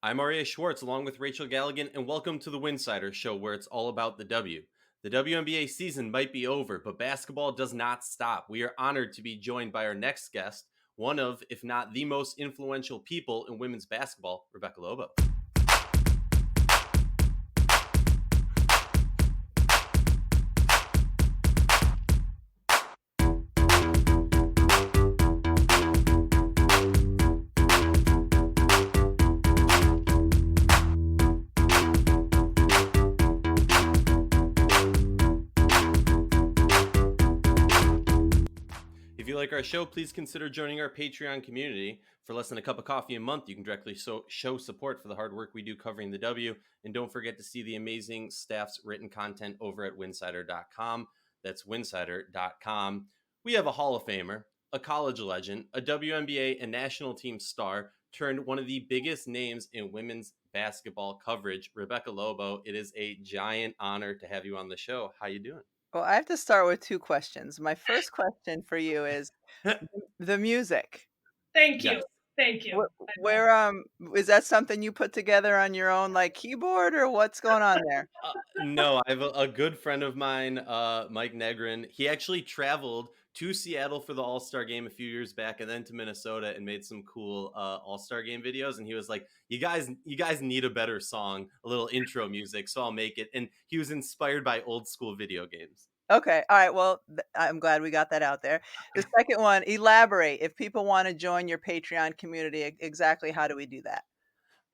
I'm R.A. Schwartz along with Rachel Galligan, and welcome to the Winsidr show where it's all about the W. The WNBA season might be over, but basketball does not stop. We are honored to be joined by our next guest, one of, if not the most influential people in women's basketball, Rebecca Lobo. If you like our show, please consider joining our Patreon community. For less than a cup of coffee a month, you can directly show support for the hard work we do covering the W. And don't forget to see the amazing staff's written content over at winsidr.com. That's winsidr.com. We have a Hall of Famer, a college legend, a WNBA and national team star, turned one of the biggest names in women's basketball coverage, Rebecca Lobo. It is a giant honor to have you on the show. How you doing? Well, I have to start with two questions. My first question for you is the music. Thank Yes. you. Thank you. Where is that something you put together on your own like keyboard or what's going on there? No, I have a good friend of mine, Mike Negrin. He actually traveled to Seattle for the All Star game a few years back, and then to Minnesota and made some cool All Star game videos. And he was like, you guys need a better song, a little intro music, so I'll make it." And he was inspired by old school video games. Okay. All right. Well, I'm glad we got that out there. The second one, elaborate. If people want to join your Patreon community, exactly how do we do that?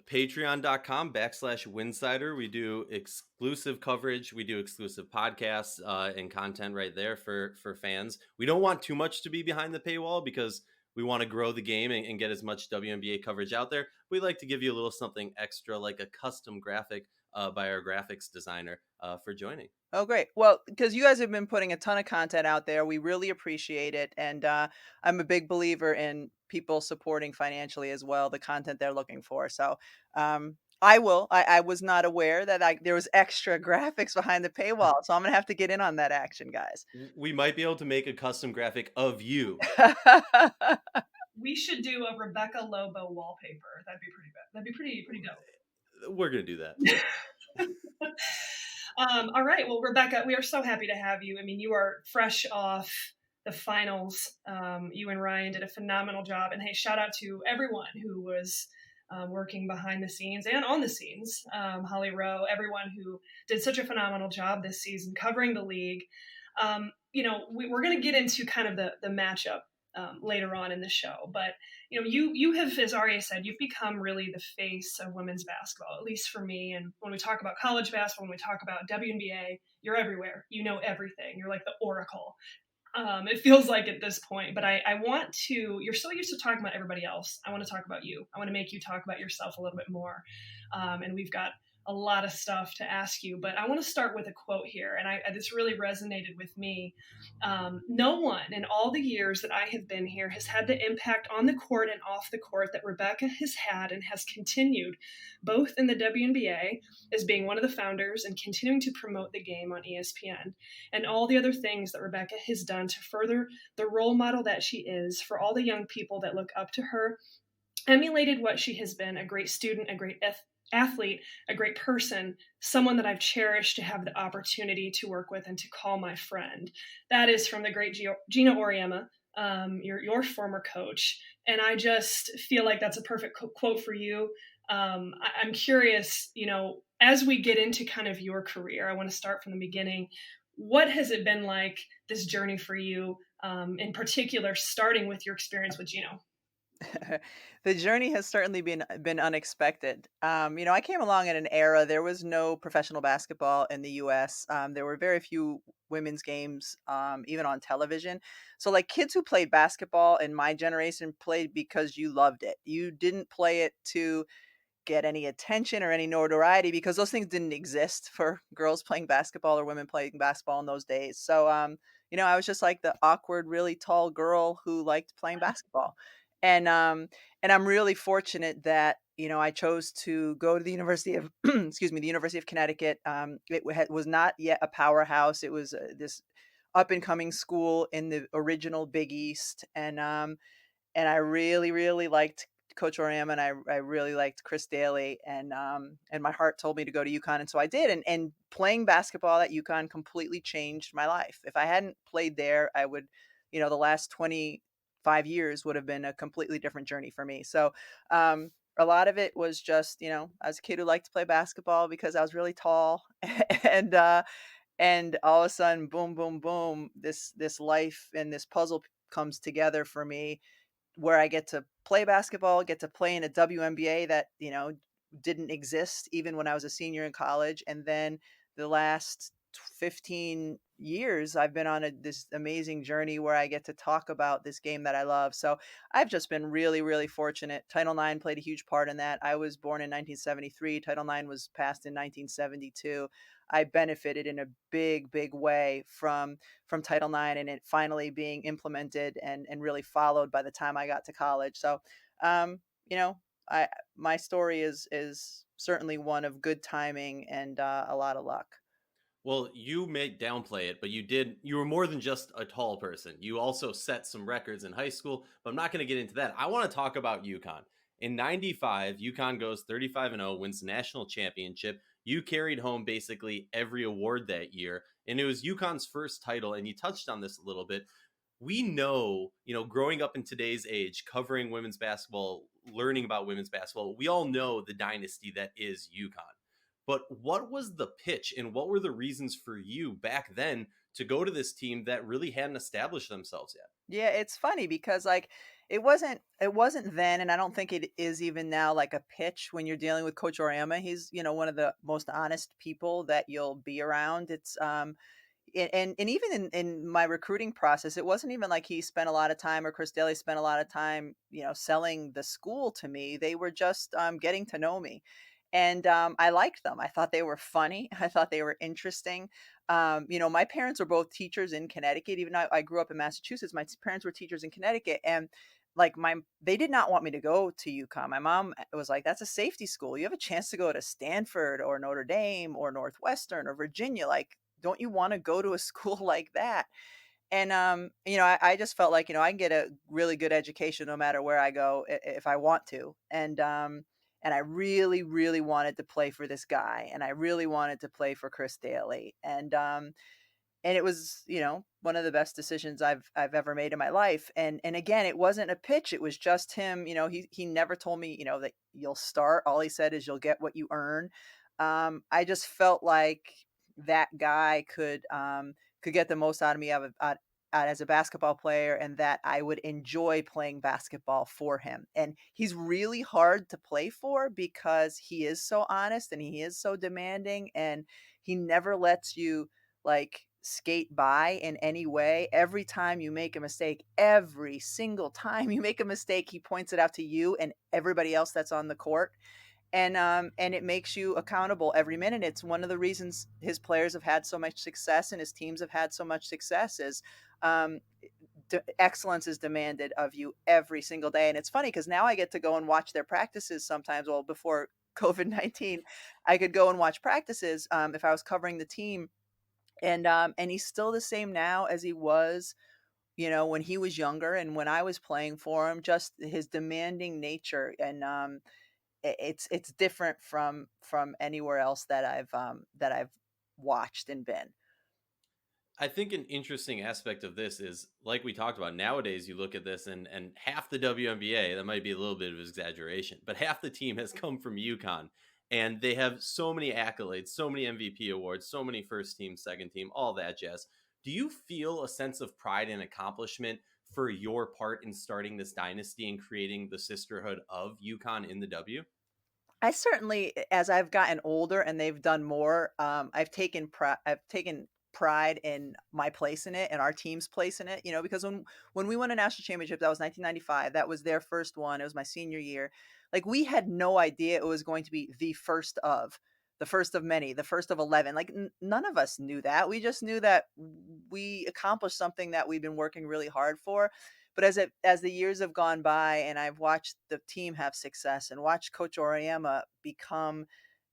Patreon.com/Winsidr. We do exclusive coverage. We do exclusive podcasts and content right there for fans. We don't want too much to be behind the paywall because we want to grow the game and get as much WNBA coverage out there. We like to give you a little something extra, like a custom graphic by our graphics designer for joining. Oh, great. Well, because you guys have been putting a ton of content out there, we really appreciate it. And I'm a big believer in people supporting financially as well the content they're looking for. So I will. I was not aware that there was extra graphics behind the paywall. So I'm going to have to get in on that action, guys. We might be able to make a custom graphic of you. We should do a Rebecca Lobo wallpaper. That'd be pretty good. That'd be pretty dope. We're going to do that. All right. Well, Rebecca, we are so happy to have you. I mean, you are fresh off the finals. You and Ryan did a phenomenal job. And hey, shout out to everyone who was working behind the scenes and on the scenes. Holly Rowe, everyone who did such a phenomenal job this season covering the league. We're going to get into kind of the matchup later on in the show, but you have, as Arya said, you've become really the face of women's basketball, at least for me. And when we talk about college basketball, when we talk about WNBA, you're everywhere. You know everything. You're like the oracle. It feels like at this point, but I want to. You're so used to talking about everybody else. I want to talk about you. I want to make you talk about yourself a little bit more. And we've got a lot of stuff to ask you, but I want to start with a quote here, and this really resonated with me. No one in all the years that I have been here has had the impact on the court and off the court that Rebecca has had and has continued, both in the WNBA as being one of the founders and continuing to promote the game on ESPN, and all the other things that Rebecca has done to further the role model that she is for all the young people that look up to her, emulated what she has been, a great student, a great athlete, a great person, someone that I've cherished to have the opportunity to work with and to call my friend. That is from the great Gina Auriemma, your former coach. And I just feel like that's a perfect quote for you. I'm curious, as we get into kind of your career, I want to start from the beginning. What has it been like, this journey for you, in particular, starting with your experience with Gino? The journey has certainly been unexpected. I came along in an era there was no professional basketball in the U.S. There were very few women's games, even on television. So, like kids who played basketball in my generation played because you loved it. You didn't play it to get any attention or any notoriety because those things didn't exist for girls playing basketball or women playing basketball in those days. So, I was just like the awkward, really tall girl who liked playing basketball. And I'm really fortunate that, I chose to go to the University of excuse me, the University of Connecticut. Was not yet a powerhouse. It was this up and coming school in the original Big East. And I really, really liked Coach Oriam, and I really liked Chris Daly, and my heart told me to go to UConn, and so I did. And playing basketball at UConn completely changed my life. If I hadn't played there, I would, the last 25 years would have been a completely different journey for me. So a lot of it was just, I was a kid who liked to play basketball because I was really tall, and and all of a sudden, boom, boom, boom, this life and this puzzle comes together for me, where I get to play basketball, get to play in a WNBA that, didn't exist even when I was a senior in college. And then the last 15 years, I've been on this amazing journey where I get to talk about this game that I love. So I've just been really, really fortunate. Title IX played a huge part in that. I was born in 1973. Title IX was passed in 1972. I benefited in a big, big way from Title IX and it finally being implemented and really followed by the time I got to college. So, you know, I my story is certainly one of good timing and a lot of luck. Well, you may downplay it, but you were more than just a tall person. You also set some records in high school, but I'm not going to get into that. I want to talk about UConn. In 95, UConn goes 35 and 0, wins the national championship. You carried home basically every award that year, and it was UConn's first title. And you touched on this a little bit. We know, growing up in today's age, covering women's basketball, learning about women's basketball, we all know the dynasty that is UConn. But what was the pitch and what were the reasons for you back then to go to this team that really hadn't established themselves yet? Yeah, it's funny because like it wasn't then, and I don't think it is even now, like a pitch when you're dealing with Coach Oriama. He's, one of the most honest people that you'll be around. It's and even in my recruiting process, it wasn't even like he spent a lot of time or Chris Daly spent a lot of time, selling the school to me. They were just getting to know me. And I liked them. I thought they were funny. I thought they were interesting. My parents were both teachers in Connecticut. Even though I grew up in Massachusetts, my parents were teachers in Connecticut, and like they did not want me to go to UConn. My mom was like, "That's a safety school. You have a chance to go to Stanford or Notre Dame or Northwestern or Virginia. Like, don't you want to go to a school like that?" And I just felt like, I can get a really good education no matter where I go if I want to. And I really, really wanted to play for this guy, and I really wanted to play for Chris Daly. And it was, one of the best decisions I've ever made in my life. And again, it wasn't a pitch. It was just him. He never told me, that you'll start. All he said is you'll get what you earn. I just felt like that guy could get the most out of me as a basketball player, and that I would enjoy playing basketball for him. And he's really hard to play for because he is so honest and he is so demanding, and he never lets you like skate by in any way. Every time you make a mistake, every single time you make a mistake, he points it out to you and everybody else that's on the court. And it makes you accountable every minute. It's one of the reasons his players have had so much success and his teams have had so much success is um, excellence is demanded of you every single day. And it's funny because now I get to go and watch their practices sometimes. Well, before COVID-19, I could go and watch practices if I was covering the team, and he's still the same now as he was, when he was younger and when I was playing for him. Just his demanding nature, and it's different from anywhere else that I've watched and been. I think an interesting aspect of this is, like we talked about, nowadays you look at this and half the WNBA, that might be a little bit of exaggeration, but half the team has come from UConn. And they have so many accolades, so many MVP awards, so many first team, second team, all that jazz. Do you feel a sense of pride and accomplishment for your part in starting this dynasty and creating the sisterhood of UConn in the W? I certainly, as I've gotten older and they've done more, I've taken pride in my place in it and our team's place in it. Because when we won a national championship, that was 1995. That was their first one. It was my senior year. Like, we had no idea it was going to be the first of many, the first of 11. Like, none of us knew that. We just knew that we accomplished something that we've been working really hard for. But as the years have gone by and I've watched the team have success and watched Coach Oriama become,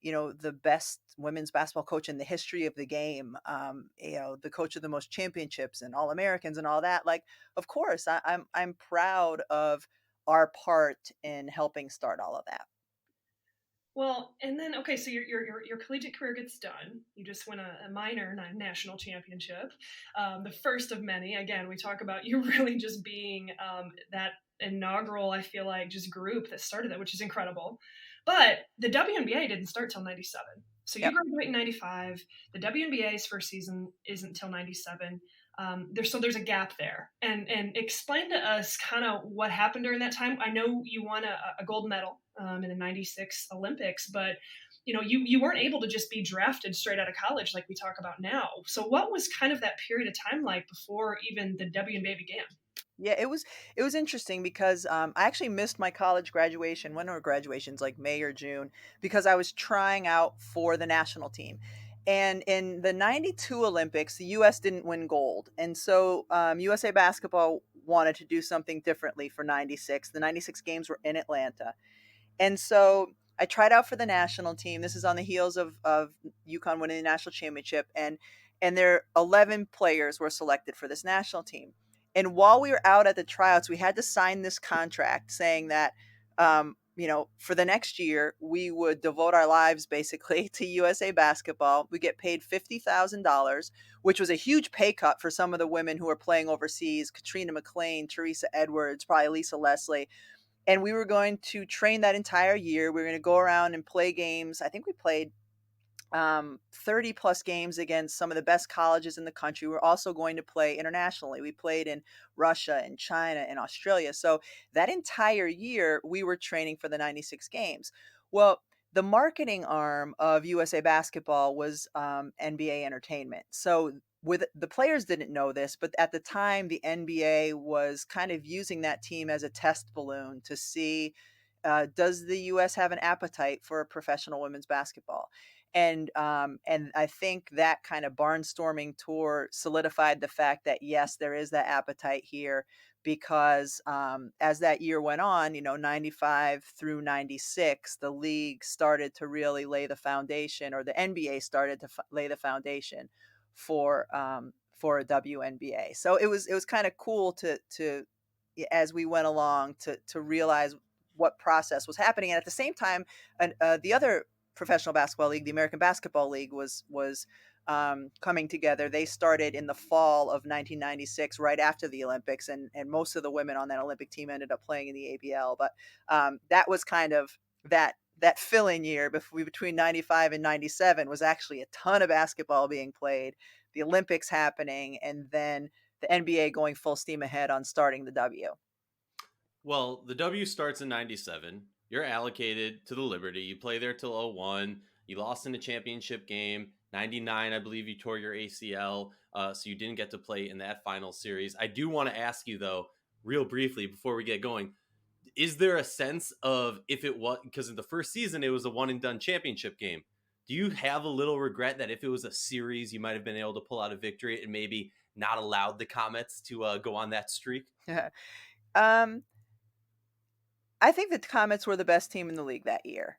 the best women's basketball coach in the history of the game, the coach of the most championships and All Americans and all that. Like, of course, I'm proud of our part in helping start all of that. Well, and then okay, so your collegiate career gets done. You just win a minor national championship, the first of many. Again, we talk about you really just being that inaugural, I feel like, just group that started that, which is incredible. But the WNBA didn't start till '97. So you Yep. graduate in '95. The WNBA's first season isn't till '97. There's a gap there, and explain to us kind of what happened during that time. I know you won a gold medal in the '96 Olympics, but you weren't able to just be drafted straight out of college like we talk about now. So what was kind of that period of time like before even the WNBA began? Yeah, it was interesting because I actually missed my college graduation. When were graduations? Like May or June, because I was trying out for the national team. And in the '92 Olympics, the U.S. didn't win gold, and so USA Basketball wanted to do something differently for '96. The '96 games were in Atlanta, and so I tried out for the national team. This is on the heels of UConn winning the national championship, and their 11 players were selected for this national team. And while we were out at the tryouts, we had to sign this contract saying that, for the next year, we would devote our lives basically to USA Basketball. We get paid $50,000, which was a huge pay cut for some of the women who were playing overseas: Katrina McLean, Teresa Edwards, probably Lisa Leslie. And we were going to train that entire year. We were going to go around and play games. I think we played 30 plus games against some of the best colleges in the country. We're also going to play internationally. We played in Russia and China and Australia. So that entire year, we were training for the '96 games. Well, the marketing arm of USA Basketball was NBA Entertainment. So with the players didn't know this, but at the time, the NBA was kind of using that team as a test balloon to see, does the U.S. have an appetite for professional women's basketball? And I think that kind of barnstorming tour solidified the fact that yes, there is that appetite here, because as that year went on, 95 through '96, the league started to really lay the foundation, or the NBA started to lay the foundation for a WNBA. So it was kind of cool to as we went along to realize what process was happening. And at the same time, and the other professional basketball league, the American Basketball League, was coming together. They started in the fall of 1996, right after the Olympics, and most of the women on that Olympic team ended up playing in the ABL. But that was kind of that fill-in year between '95 and '97 was actually a ton of basketball being played, the Olympics happening, and then the NBA going full steam ahead on starting the W. Well, the W starts in '97. You're allocated to the Liberty. You play there till '01. You lost in the championship game. '99, I believe you tore your ACL, so you didn't get to play in that final series. I do want to ask you, though, real briefly before we get going, is there a sense of if it was, because in the first season it was a one and done championship game? Do you have a little regret that if it was a series, you might have been able to pull out a victory and maybe not allowed the Comets to go on that streak? um, I think the Comets were the best team in the league that year.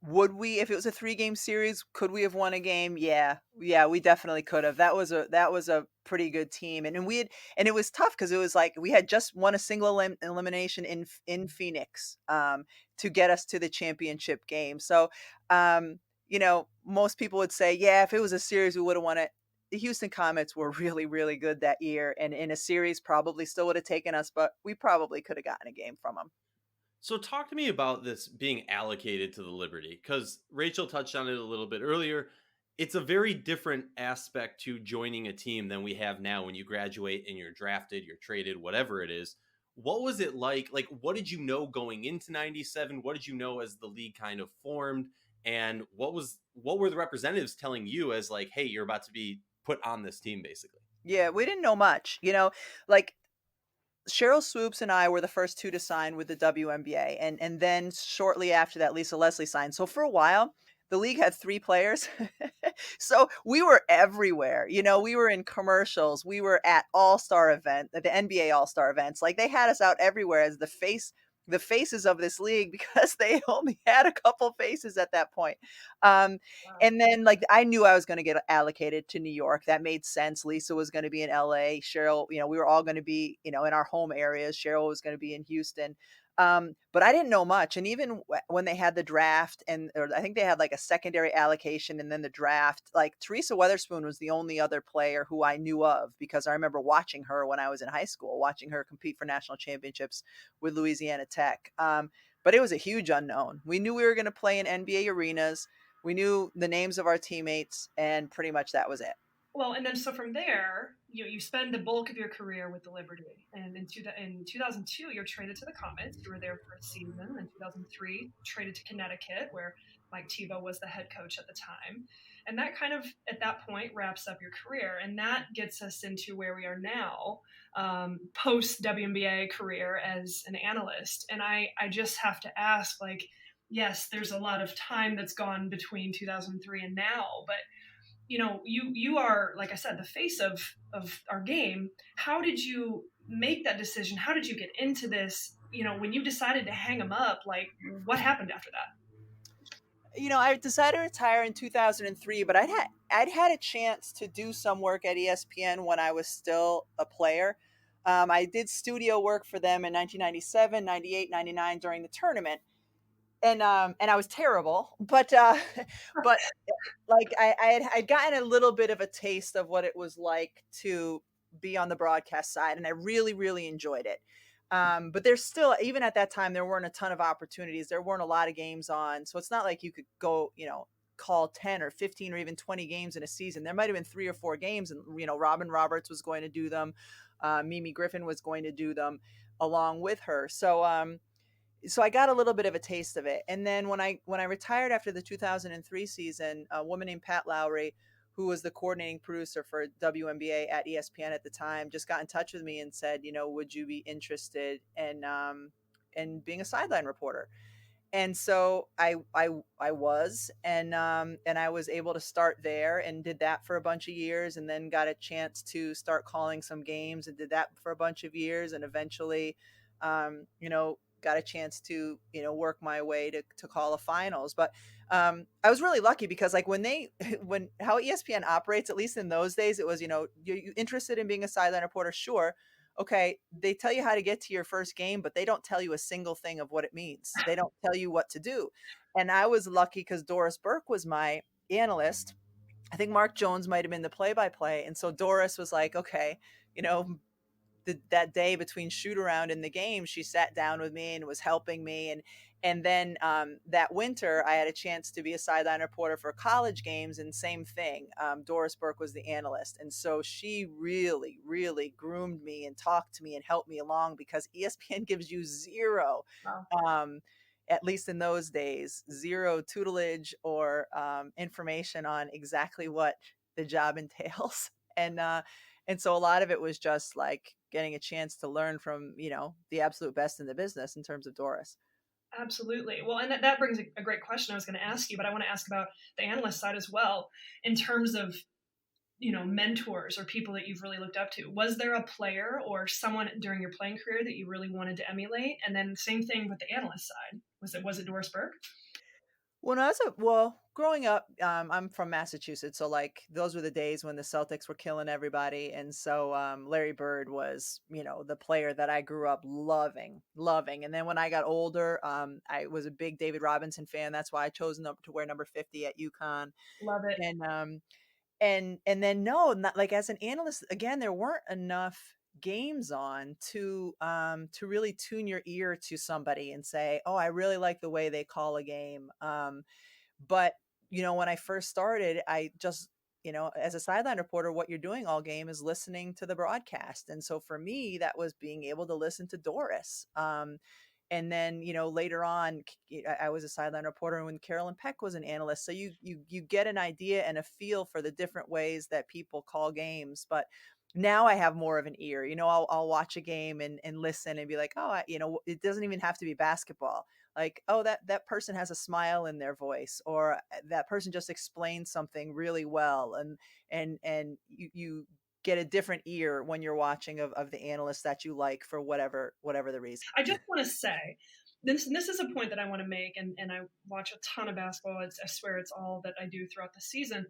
Would we, if it was a 3-game series, could we have won a game? Yeah, we definitely could have. That was a pretty good team, and it was tough because it was like we had just won a single elimination in Phoenix, to get us to the championship game. So, most people would say, yeah, if it was a series, we would have won it. The Houston Comets were really, really good that year, and in a series, probably still would have taken us, but we probably could have gotten a game from them. So talk to me about this being allocated to the Liberty, because Rachel touched on it a little bit earlier. It's a very different aspect to joining a team than we have now when you graduate and you're drafted, you're traded, whatever it is. What was it like? Like, what did you know going into '97? What did you know as the league kind of formed? And what were the representatives telling you as like, hey, you're about to be put on this team, basically? Yeah, we didn't know much, like Cheryl Swoops and I were the first two to sign with the WNBA, and then shortly after that, Lisa Leslie signed. So for a while, the league had 3 players, so we were everywhere. We were in commercials, we were at the NBA All Star events. Like they had us out everywhere as the faces of this league because they only had a couple faces at that point. Um, Wow. and then like I knew I was going to get allocated to New York. That made sense. Lisa was going to be in LA. Cheryl, we were all going to be, in our home areas. Cheryl was going to be in Houston. But I didn't know much. And even when they had the draft, or I think they had like a secondary allocation and then the draft, like Teresa Weatherspoon was the only other player who I knew of because I remember watching her when I was in high school, watching her compete for national championships with Louisiana Tech. But it was a huge unknown. We knew we were going to play in NBA arenas. We knew the names of our teammates, and pretty much that was it. Well, and then so from there, you spend the bulk of your career with the Liberty. And in 2002, you're traded to the Comets. You were there for a season. In 2003, traded to Connecticut, where Mike Tebow was the head coach at the time. And that kind of, at that point, wraps up your career. And that gets us into where we are now, post WNBA career as an analyst. And I just have to ask, like, yes, there's a lot of time that's gone between 2003 and now, but you are, like I said, the face of our game. How did you make that decision? How did you get into this? When you decided to hang them up, like what happened after that? I decided to retire in 2003, but I'd had a chance to do some work at ESPN when I was still a player. I did studio work for them in 1997, 98, 99 during the tournament. And I was terrible, but like I'd gotten a little bit of a taste of what it was like to be on the broadcast side, and I really, really enjoyed it. But there's still, even at that time, there weren't a ton of opportunities. There weren't a lot of games on, so it's not like you could go, call 10 or 15 or even 20 games in a season. There might have been 3 or 4 games, and Robin Roberts was going to do them, Mimi Griffin was going to do them along with her. So I got a little bit of a taste of it. And then when I retired after the 2003 season, a woman named Pat Lowry, who was the coordinating producer for WNBA at ESPN at the time, just got in touch with me and said, would you be interested in being a sideline reporter? And so I was, and I was able to start there and did that for a bunch of years, and then got a chance to start calling some games and did that for a bunch of years, and eventually, got a chance to work my way to call the finals. But I was really lucky because like when how ESPN operates, at least in those days, it was you interested in being a sideline reporter, sure, okay, they tell you how to get to your first game, but they don't tell you a single thing of what it means. They don't tell you what to do. And I was lucky because Doris Burke was my analyst. I think Mark Jones might have been the play-by-play, and so Doris was like, okay, that day between shoot around and the game, she sat down with me and was helping me. And then that winter, I had a chance to be a sideline reporter for college games, and same thing. Doris Burke was the analyst. And so she really, really groomed me and talked to me and helped me along because ESPN gives you zero, Wow. at least in those days, zero tutelage or information on exactly what the job entails. And so a lot of it was just like getting a chance to learn from, the absolute best in the business in terms of Doris. Absolutely. Well, and that brings a great question I was going to ask you, but I want to ask about the analyst side as well. In terms of, mentors or people that you've really looked up to, was there a player or someone during your playing career that you really wanted to emulate? And then same thing with the analyst side. Was it Doris Burke? Growing up, I'm from Massachusetts, so like those were the days when the Celtics were killing everybody, and so Larry Bird was, the player that I grew up loving. And then when I got older, I was a big David Robinson fan. That's why I chose to wear number 50 at UConn. Love it. And then no, not like as an analyst again, there weren't enough games on to really tune your ear to somebody and say, oh, I really like the way they call a game. But when I first started, I just, as a sideline reporter, what you're doing all game is listening to the broadcast. And so for me, that was being able to listen to Doris. And then, later on, I was a sideline reporter when Carolyn Peck was an analyst. So you get an idea and a feel for the different ways that people call games. But now I have more of an ear. I'll watch a game and listen and be like, oh, it doesn't even have to be basketball. Like, oh, that person has a smile in their voice, or that person just explained something really well. And you get a different ear when you're watching of the analyst that you like for whatever the reason. I just want to say, this is a point that I want to make, and I watch a ton of basketball. I swear it's all that I do throughout the season.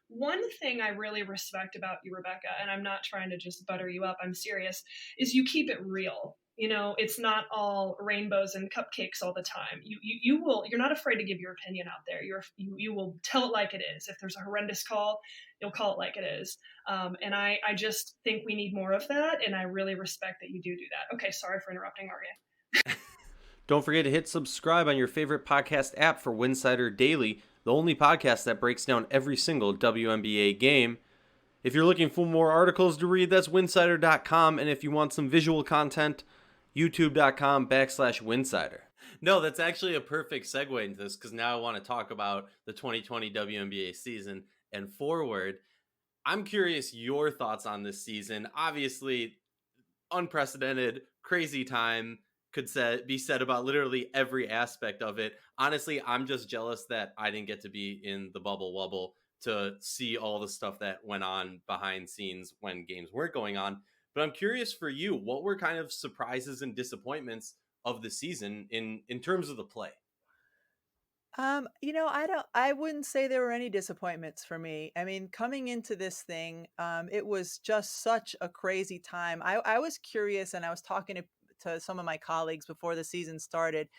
One thing I really respect about you, Rebecca, and I'm not trying to just butter you up, I'm serious, is you keep it real. It's not all rainbows and cupcakes all the time. You're not afraid to give your opinion out there. You will tell it like it is. If there's a horrendous call, you'll call it like it is. And I just think we need more of that. And I really respect that you do that. Okay. Sorry for interrupting, Maria. Don't forget to hit subscribe on your favorite podcast app for Winsidr Daily, the only podcast that breaks down every single WNBA game. If you're looking for more articles to read, that's winsidr.com. And if you want some visual content, youtube.com/Winsidr. No, that's actually a perfect segue into this, because now I want to talk about the 2020 WNBA season and forward. I'm curious your thoughts on this season. Obviously, unprecedented, crazy time could be said about literally every aspect of it. Honestly, I'm just jealous that I didn't get to be in the bubble wubble to see all the stuff that went on behind scenes when games weren't going on. But I'm curious for you, what were kind of surprises and disappointments of the season in terms of the play? I wouldn't say there were any disappointments for me. I mean, coming into this thing, it was just such a crazy time. I was curious, and I was talking to some of my colleagues before the season started.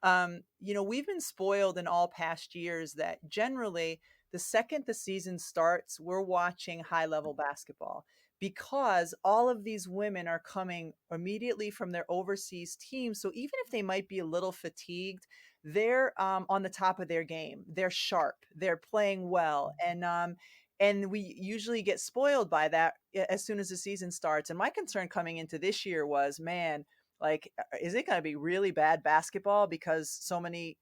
We've been spoiled in all past years that generally the second the season starts, we're watching high level basketball because all of these women are coming immediately from their overseas teams. So even if they might be a little fatigued, they're on the top of their game. They're sharp. They're playing well, and we usually get spoiled by that as soon as the season starts. And my concern coming into this year was, man, like, is it going to be really bad basketball because so many,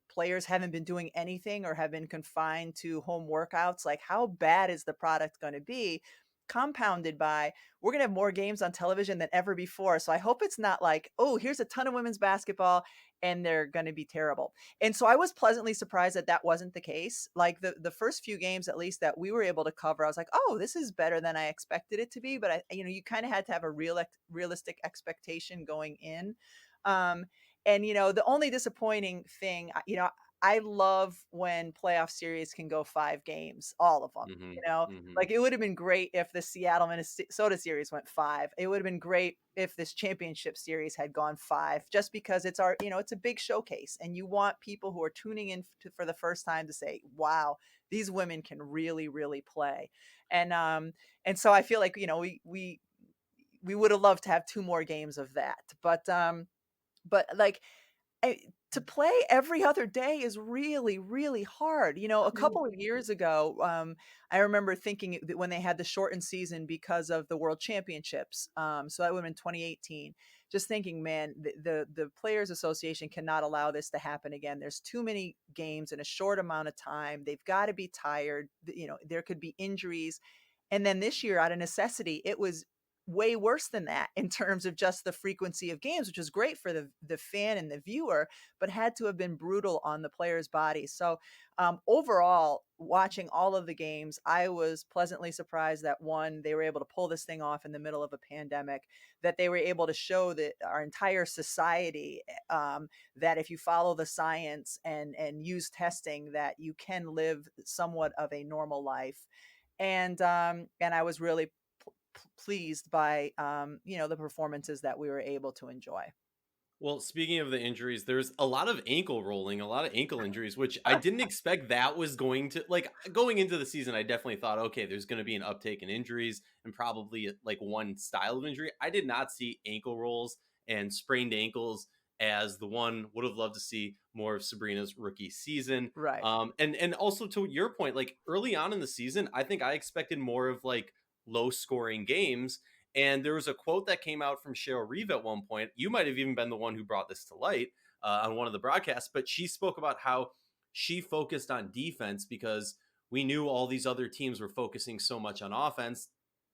players haven't been doing anything or have been confined to home workouts? Like, how bad is the product going to be? Compounded by, we're going to have more games on television than ever before. So I hope it's not like, oh, here's a ton of women's basketball and they're going to be terrible. And so I was pleasantly surprised that that wasn't the case. Like the first few games, at least that we were able to cover, I was like, oh, this is better than I expected it to be. But you kind of had to have a realistic expectation going in. Um, the only disappointing thing, I love when playoff series can go 5 games, all of them. Like, it would have been great if the Seattle Minnesota series went 5. It would have been great if this championship series had gone 5, just because it's it's a big showcase, and you want people who are tuning in for the first time to say, wow, these women can really, really play. And so I feel like, we would have loved to have 2 more games of that. But like, to play every other day is really, really hard. A couple of years ago, I remember thinking that when they had the shortened season because of the World Championships, so that would have been 2018. Just thinking, man, the Players Association cannot allow this to happen again. There's too many games in a short amount of time. They've got to be tired. There could be injuries. And then this year, out of necessity, it was way worse than that in terms of just the frequency of games, which was great for the fan and the viewer, but had to have been brutal on the players' bodies. So overall, watching all of the games, I was pleasantly surprised that, one, they were able to pull this thing off in the middle of a pandemic, that they were able to show that our entire society, that if you follow the science and use testing, that you can live somewhat of a normal life. And I was really pleased by the performances that we were able to enjoy. Well, speaking of the injuries, there's a lot of ankle rolling, a lot of ankle injuries, which I didn't expect that was going to, like, going into the season. I definitely thought, okay, there's going to be an uptake in injuries and probably like one style of injury. I did not see ankle rolls and sprained ankles as the one. Would have loved to see more of Sabrina's rookie season. Right. And also, to your point, like early on in the season, I think I expected more of like low scoring games. And there was a quote that came out from Cheryl Reeve at one point. You might have even been the one who brought this to light on one of the broadcasts, but she spoke about how she focused on defense because we knew all these other teams were focusing so much on offense,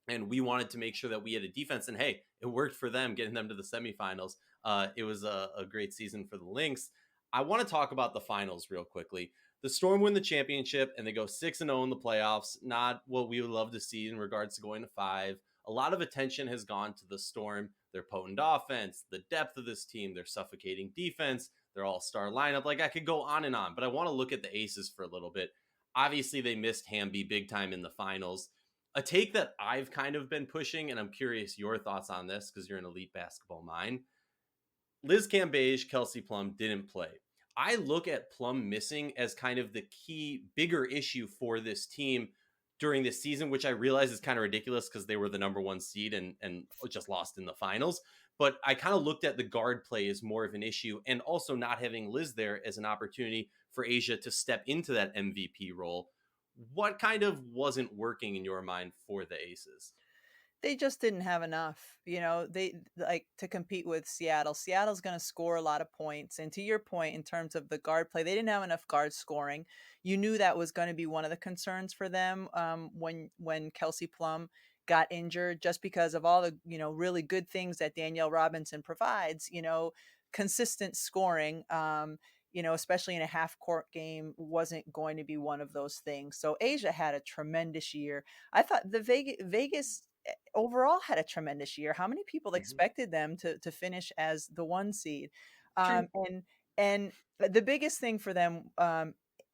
and we wanted to make sure that we had a defense. And hey, it worked for them, getting them to the semifinals. It was a great season for the Lynx. I want to talk about the finals real quickly. The Storm win the championship and they go 6-0 in the playoffs. Not what we would love to see in regards to going to 5. A lot of attention has gone to the Storm, their potent offense, the depth of this team, their suffocating defense, their all-star lineup. Like, I could go on, but I want to look at the Aces for a little bit. Obviously, they missed Hamby big time in the finals. A take that I've kind of been pushing, and I'm curious your thoughts on this because you're an elite basketball mind. Liz Cambage, Kelsey Plum didn't play. I look at Plum missing as kind of the key bigger issue for this team during this season, which I realize is kind of ridiculous because they were the number one seed and just lost in the finals. But I kind of looked at the guard play as more of an issue, and also not having Liz there as an opportunity for A'ja to step into that MVP role. What kind of wasn't working in your mind for the Aces? They just didn't have enough, they like to compete with Seattle. Seattle's going to score a lot of points. And to your point, in terms of the guard play, they didn't have enough guard scoring. You knew that was going to be one of the concerns for them when Kelsey Plum got injured, just because of all the, really good things that Danielle Robinson provides, consistent scoring. Especially in a half court game, wasn't going to be one of those things. So A'ja had a tremendous year. I thought the Vegas overall had a tremendous year. How many people Mhm. expected them to finish as the one seed? True. And the biggest thing for them,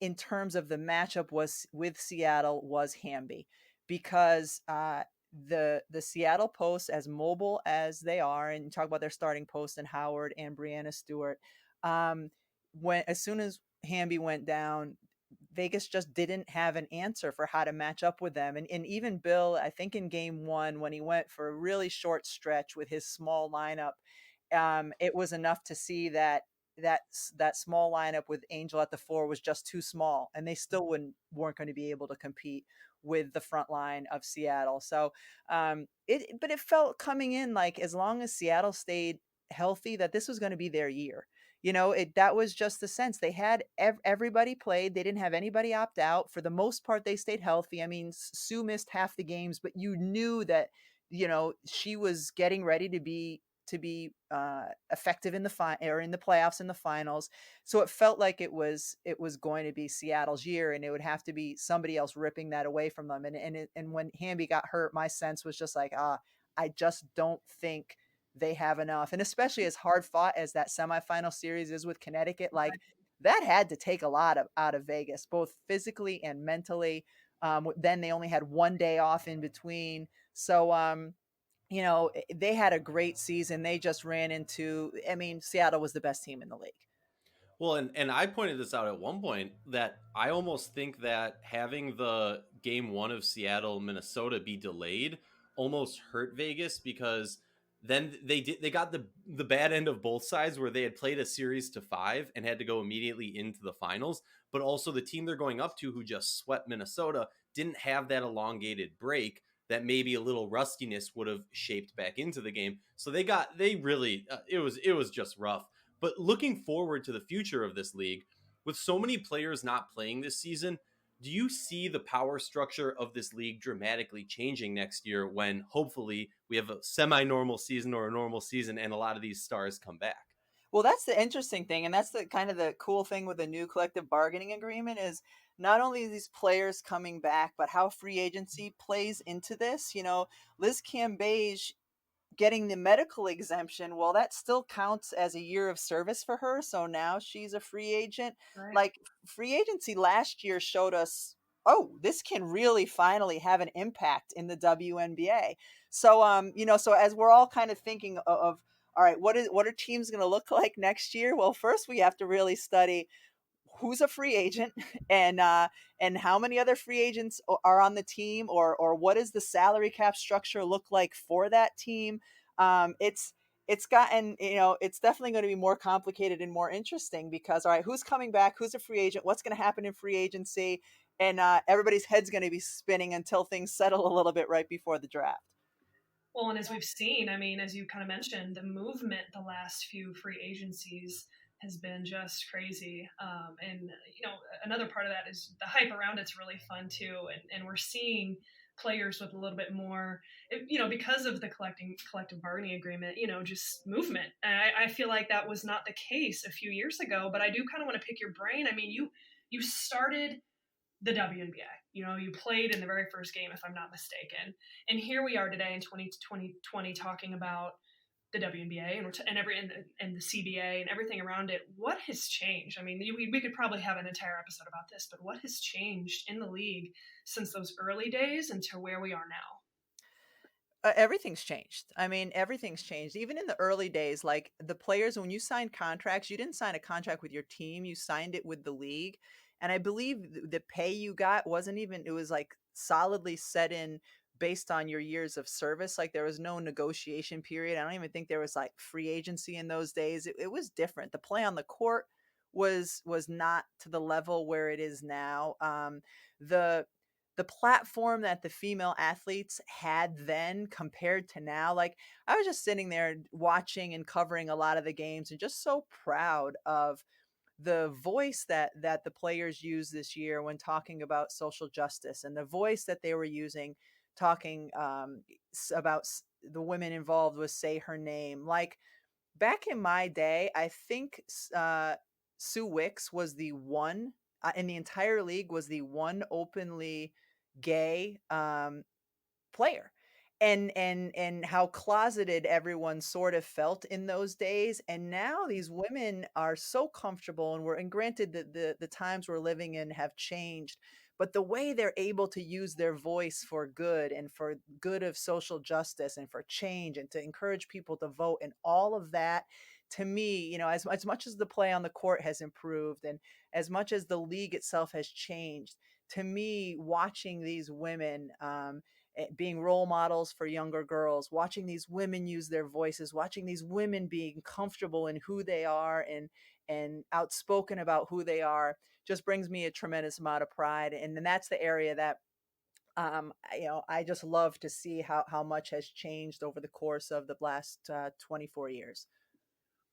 in terms of the matchup was with Seattle, was Hamby, because the Seattle Post, as mobile as they are, and you talk about their starting post and Howard and Brianna Stewart, when as soon as Hamby went down, Vegas just didn't have an answer for how to match up with them. And even Bill, I think in game one, when he went for a really short stretch with his small lineup, it was enough to see that small lineup with Angel at the 4 was just too small, and they still weren't going to be able to compete with the front line of Seattle. So but it felt coming in like, as long as Seattle stayed healthy, that this was going to be their year. That was just the sense they had. Everybody played. They didn't have anybody opt out. For the most part, they stayed healthy. I mean, Sue missed half the games, but you knew that, she was getting ready to be effective in the playoffs, in the finals. So it felt like it was going to be Seattle's year, and it would have to be somebody else ripping that away from them. And when Hamby got hurt, my sense was just like, I just don't think they have enough. And especially as hard fought as that semifinal series is with Connecticut, like, that had to take a lot out of Vegas, both physically and mentally. Then they only had one day off in between. So, they had a great season. They just ran into, I mean, Seattle was the best team in the league. Well, and I pointed this out at one point that I almost think that having the game one of Seattle Minnesota be delayed almost hurt Vegas, because then they got the bad end of both sides, where they had played a series to 5 and had to go immediately into the finals, but also the team they're going up to, who just swept Minnesota, didn't have that elongated break that maybe a little rustiness would have shaped back into the game. So they really it was just rough. But looking forward to the future of this league, with so many players not playing this season, do you see the power structure of this league dramatically changing next year, when hopefully we have a semi-normal season or a normal season and a lot of these stars come back? Well, that's the interesting thing, and that's the kind of the cool thing with the new collective bargaining agreement, is not only these players coming back, but how free agency plays into this. Liz Cambage getting the medical exemption, well, that still counts as a year of service for her. So now she's a free agent. Right. Like, free agency last year showed us, oh, this can really finally have an impact in the WNBA. So, so as we're all kind of thinking of, all right, what are teams going to look like next year? Well, first we have to really study who's a free agent, and how many other free agents are on the team, or what does the salary cap structure look like for that team. It's gotten, it's definitely going to be more complicated and more interesting, because, all right, who's coming back, who's a free agent, what's going to happen in free agency, and everybody's head's going to be spinning until things settle a little bit right before the draft. Well, and as we've seen, I mean, as you kind of mentioned, the movement the last few free agencies has been just crazy. And, another part of that is the hype around it's really fun too. And we're seeing players with a little bit more, because of the collective bargaining agreement, just movement. And I feel like that was not the case a few years ago, but I do kind of want to pick your brain. I mean, you started the WNBA. You played in the very first game, if I'm not mistaken. And here we are today in 2020 talking about the WNBA and the CBA and everything around it. What has changed? I mean, we could probably have an entire episode about this, but what has changed in the league since those early days and to where we are now? Everything's changed. I mean, everything's changed. Even in the early days, like the players, when you signed contracts, you didn't sign a contract with your team, you signed it with the league. And I believe the pay you got wasn't even, it was like solidly set in based on your years of service. Like there was no negotiation period. I don't even think there was like free agency in those days. It was different. The play on the court was not to the level where it is now. The the platform that the female athletes had then compared to now, like I was just sitting there watching and covering a lot of the games and just so proud of the voice that the players used this year when talking about social justice, and the voice that they were using talking about the women involved with Say Her Name. Like back in my day, I think Sue Wicks was the one in the entire league, was the one openly gay player. And how closeted everyone sort of felt in those days. And now these women are so comfortable, and granted that the times we're living in have changed, but the way they're able to use their voice for good, and for good of social justice, and for change, and to encourage people to vote, and all of that, to me, as much as the play on the court has improved, and as much as the league itself has changed, to me, watching these women being role models for younger girls, watching these women use their voices, watching these women being comfortable in who they are, and outspoken about who they are, just brings me a tremendous amount of pride. And then that's the area that I just love to see how much has changed over the course of the last 24 years.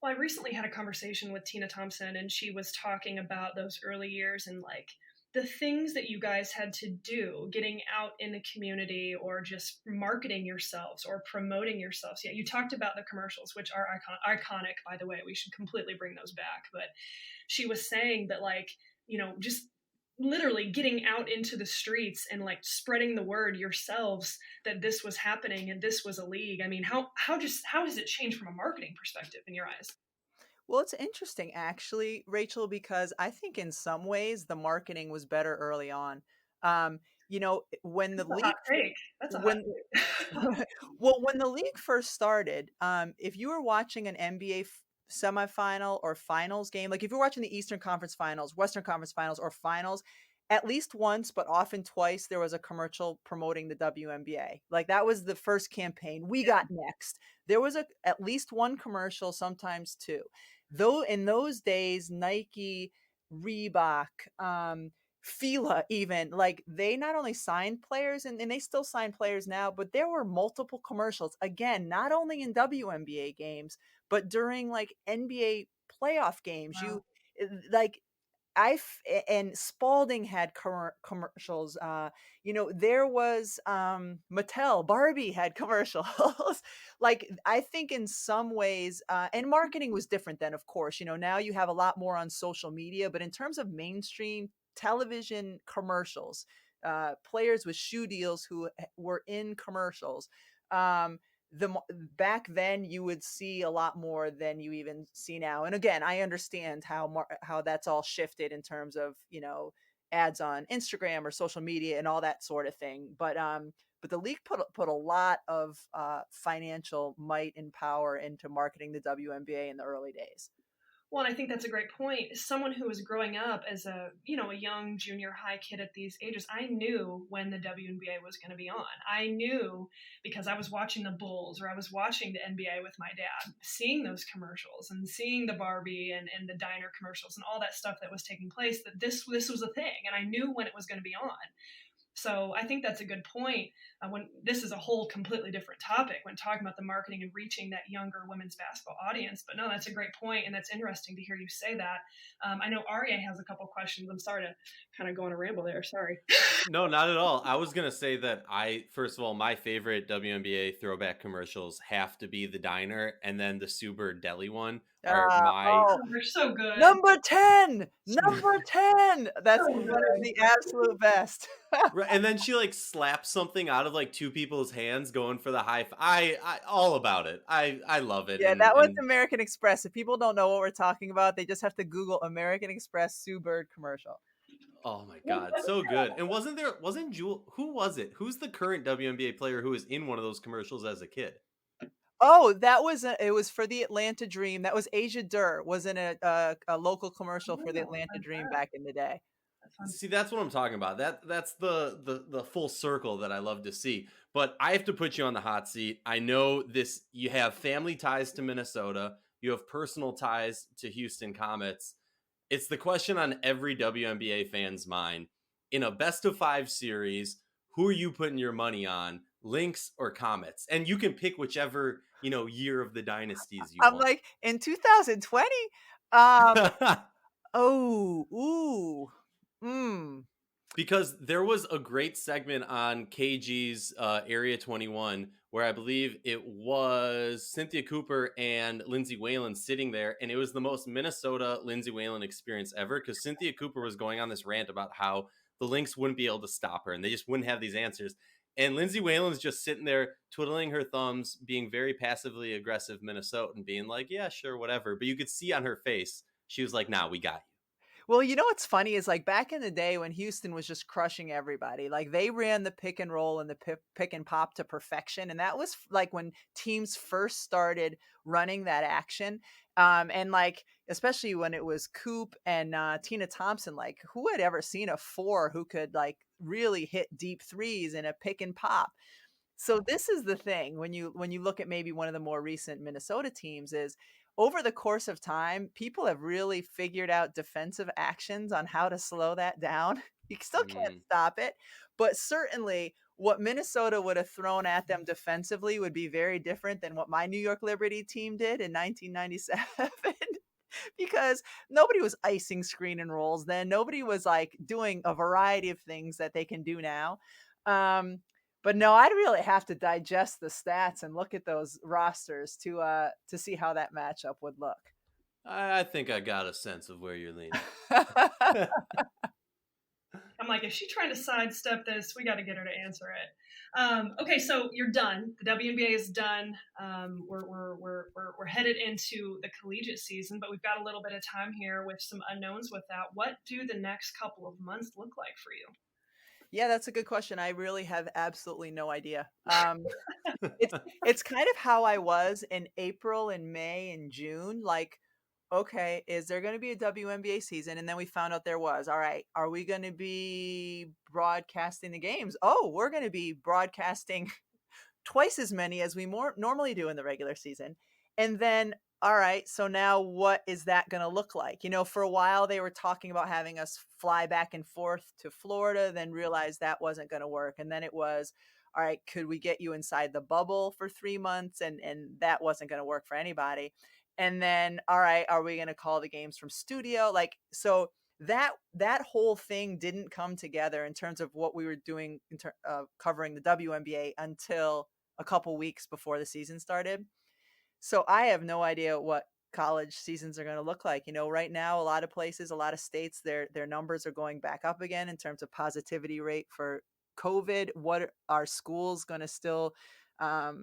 Well, I recently had a conversation with Tina Thompson, and she was talking about those early years and like the things that you guys had to do getting out in the community, or just marketing yourselves or promoting yourselves. Yeah, you talked about the commercials, which are iconic, by the way. We should completely bring those back. But she was saying that, like, just literally getting out into the streets and like spreading the word yourselves that this was happening and this was a league. I mean, how has it changed from a marketing perspective in your eyes? Well, it's interesting actually, Rachel, because I think in some ways the marketing was better early on. Um, when the That's a hot league take. That's a hot when take. well, when the league first started, if you were watching an NBA semifinal or finals game, like if you're watching the Eastern Conference Finals, Western Conference Finals, or finals, at least once, but often twice, there was a commercial promoting the WNBA. Like that was the first campaign. We got next. There was at least one commercial, sometimes two. Though in those days, Nike, Reebok, Fila, even, like they not only signed players, and they still sign players now, but there were multiple commercials, again, not only in WNBA games, but during like NBA playoff games. Wow. Like and Spalding had commercials. There was Mattel, Barbie had commercials. Like I think in some ways, and marketing was different then, of course. Now you have a lot more on social media, but in terms of mainstream television commercials, players with shoe deals who were in commercials. Um, Back then you would see a lot more than you even see now. And again, I understand how that's all shifted in terms of ads on Instagram or social media and all that sort of thing. But the league put a lot of financial might and power into marketing the WNBA in the early days. Well, and I think that's a great point. As someone who was growing up as a young junior high kid at these ages, I knew when the WNBA was going to be on. I knew because I was watching the Bulls, or I was watching the NBA with my dad, seeing those commercials and seeing the Barbie and the diner commercials and all that stuff that was taking place, that this was a thing, and I knew when it was going to be on. So I think that's a good point. When this is a whole completely different topic when talking about the marketing and reaching that younger women's basketball audience. But no, that's a great point, and that's interesting to hear you say that. I know Arya has a couple questions. I'm sorry to kind of go on a ramble there. Sorry. No, not at all. I was gonna say that first of all, my favorite WNBA throwback commercials have to be the diner, and then the Suber Deli one are my Oh, They're so good. number 10, number 10. That's So one of good. the absolute best. right, and then she like slaps something out of like two people's hands, going for the I all about it. I love it, Yeah, that was and American Express. If people don't know what we're talking about, they just have to Google American Express Sue Bird commercial. Oh my God, so good. And wasn't Jewel, who was it? Who's the current WNBA player who was in one of those commercials as a kid? Oh, that was it was for the Atlanta Dream. That was Asia Durr, was in a local commercial for the Oh, Atlanta Dream back in the day. that's fun. See, that's what I'm talking about. That's the full circle that I love to see. But I have to put you on the hot seat. I know this. You have family ties to Minnesota. You have personal ties to Houston Comets. It's the question on every WNBA fan's mind. In a best of five series, who are you putting your money on, Lynx or Comets? And you can pick whichever year of the dynasties you I'm want. like, in 2020? Um, oh, ooh, mm. Because there was a great segment on KG's Area 21 where I believe it was Cynthia Cooper and Lindsay Whalen sitting there, and it was the most Minnesota Lindsay Whalen experience ever because Cynthia Cooper was going on this rant about how the Lynx wouldn't be able to stop her and they just wouldn't have these answers. And Lindsay Whalen's just sitting there twiddling her thumbs, being very passively aggressive Minnesotan, being like, yeah, sure, whatever. But you could see on her face, she was like, nah, we got you. Well, you know what's funny is like back in the day when Houston was just crushing everybody, like they ran the pick and roll and the pick and pop to perfection. And that was like when teams first started running that action. And like, especially when it was Coop and Tina Thompson, like who had ever seen a four who could like really hit deep threes in a pick and pop? So this is the thing when you look at maybe one of the more recent Minnesota teams is over the course of time, people have really figured out defensive actions on how to slow that down. You still can't Mm. stop it, but certainly what Minnesota would have thrown at them defensively would be very different than what my New York Liberty team did in 1997 because nobody was icing screen and rolls then. Nobody was like doing a variety of things that they can do now. Um, but no, I'd really have to digest the stats and look at those rosters to see how that matchup would look. I think I got a sense of where you're leaning. I'm like, if she's trying to sidestep this, we got to get her to answer it. Okay, so you're done. The WNBA is done. We're headed into the collegiate season, but we've got a little bit of time here with some unknowns with that. What do the next couple of months look like for you? Yeah, that's a good question. I really have absolutely no idea. It's it's kind of how I was in April and May and June. Like, okay, is there going to be a WNBA season? And then we found out there was. All right, are we going to be broadcasting the games? Oh, we're going to be broadcasting twice as many as we more normally do in the regular season. And then, all right, so now what is that going to look like? You know, for a while they were talking about having us fly back and forth to Florida, then realized that wasn't going to work. And then it was, all right, could we get you inside the bubble for 3 months? And that wasn't going to work for anybody. And then, all right, are we going to call the games from studio? Like, so that whole thing didn't come together in terms of what we were doing covering the WNBA until a couple weeks before the season started. So I have no idea what college seasons are going to look like. You know, right now, a lot of places, a lot of states, their numbers are going back up again in terms of positivity rate for COVID. What are schools going to still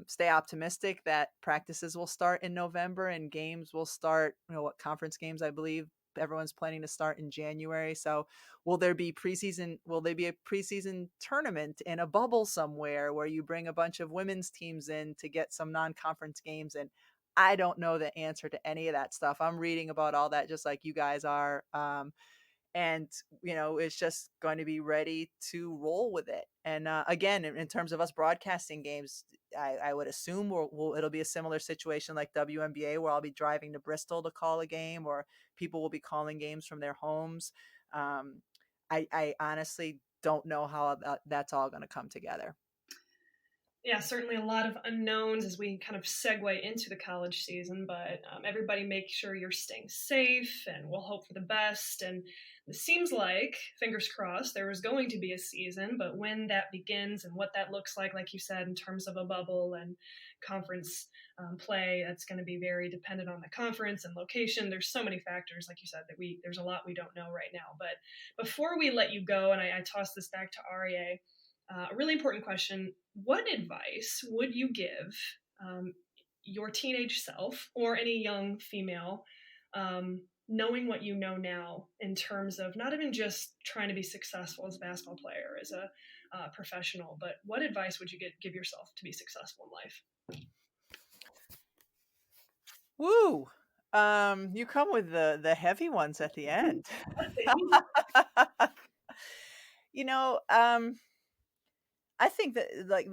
stay optimistic that practices will start in November and games will start? You know, what conference games I believe everyone's planning to start in January. So will there be preseason? Will there be a preseason tournament in a bubble somewhere where you bring a bunch of women's teams in to get some non-conference games? And I don't know the answer to any of that stuff. I'm reading about all that just like you guys are. And, you know, it's just going to be ready to roll with it. And again, in terms of us broadcasting games, I would assume it'll be a similar situation like WNBA where I'll be driving to Bristol to call a game or people will be calling games from their homes. I honestly don't know how that's all going to come together. Yeah, certainly a lot of unknowns as we kind of segue into the college season, but everybody make sure you're staying safe and we'll hope for the best. And it seems like, fingers crossed, there is going to be a season, but when that begins and what that looks like you said, in terms of a bubble and conference play, that's going to be very dependent on the conference and location. There's so many factors, like you said, that there's a lot we don't know right now. But before we let you go, and I toss this back to Aryeh, a really important question. What advice would you give your teenage self or any young female knowing what you know now in terms of not even just trying to be successful as a basketball player, as a professional, but what advice would you give yourself to be successful in life? Woo! You come with the heavy ones at the end. You know, I think that like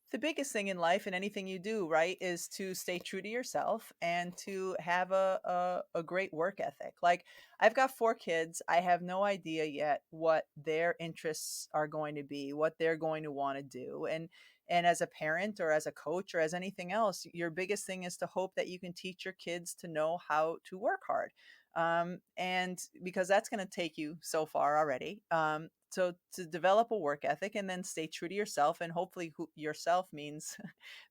the biggest thing in life and anything you do, right, is to stay true to yourself and to have a great work ethic. Like, I've got 4 kids. I have no idea yet what their interests are going to be, what they're going to want to do. And as a parent or as a coach or as anything else, your biggest thing is to hope that you can teach your kids to know how to work hard. And because that's going to take you so far already. So to develop a work ethic and then stay true to yourself, and hopefully yourself means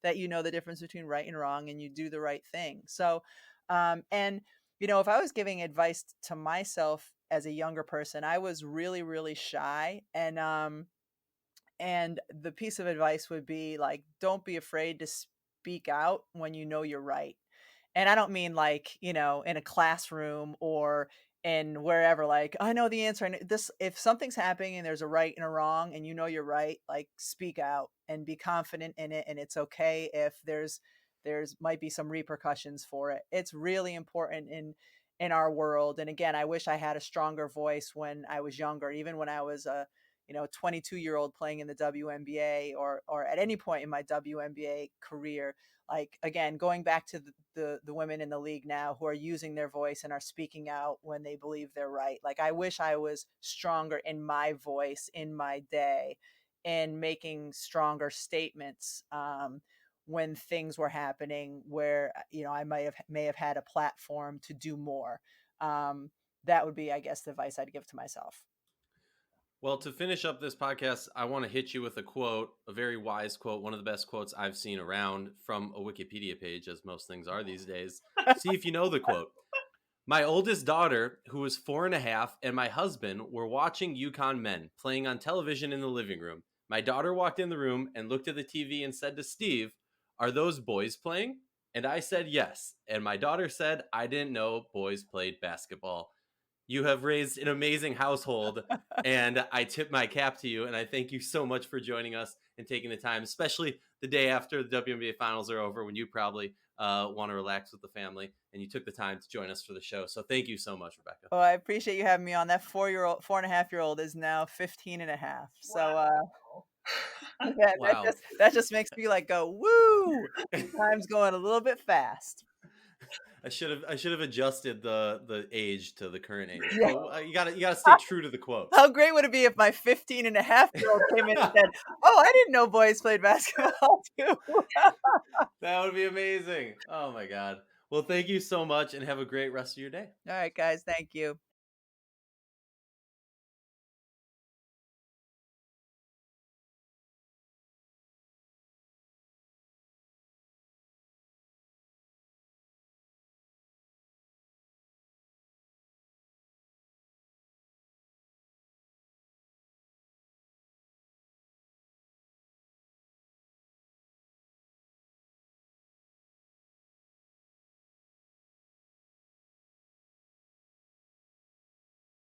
that you know the difference between right and wrong and you do the right thing. So, and if I was giving advice to myself as a younger person, I was really, really shy. And the piece of advice would be like, don't be afraid to speak out when you know you're right. And I don't mean like, in a classroom or in wherever, like, I know the answer. And this, if something's happening and there's a right and a wrong and you know you're right, like speak out and be confident in it. And it's okay if there's might be some repercussions for it. It's really important in our world. And again, I wish I had a stronger voice when I was younger, even when I was a 22-year-old playing in the WNBA or at any point in my WNBA career. Like, again, going back to the women in the league now who are using their voice and are speaking out when they believe they're right. Like, I wish I was stronger in my voice in my day and making stronger statements when things were happening where I may have had a platform to do more. That would be, I guess, the advice I'd give to myself. Well, to finish up this podcast, I want to hit you with a quote, a very wise quote, one of the best quotes I've seen around from a Wikipedia page, as most things are these days. See if you know the quote. My oldest daughter, who was 4.5, and my husband were watching UConn men playing on television in the living room. My daughter walked in the room and looked at the TV and said to Steve, "Are those boys playing?" And I said yes. And my daughter said, "I didn't know boys played basketball." You have raised an amazing household, and I tip my cap to you. And I thank you so much for joining us and taking the time, especially the day after the WNBA finals are over when you probably want to relax with the family. And you took the time to join us for the show. So thank you so much, Rebecca. Oh, I appreciate you having me on. That 4.5-year-old is now 15 and a half. So, yeah, Wow. that just makes me like go, woo! Time's going a little bit fast. I should have adjusted the age to the current age. Yeah. But you gotta stay true to the quote. How great would it be if my 15-and-a-half-year-old came in and said, "Oh, I didn't know boys played basketball too." That would be amazing. Oh my God. Well, thank you so much and have a great rest of your day. All right, guys. Thank you.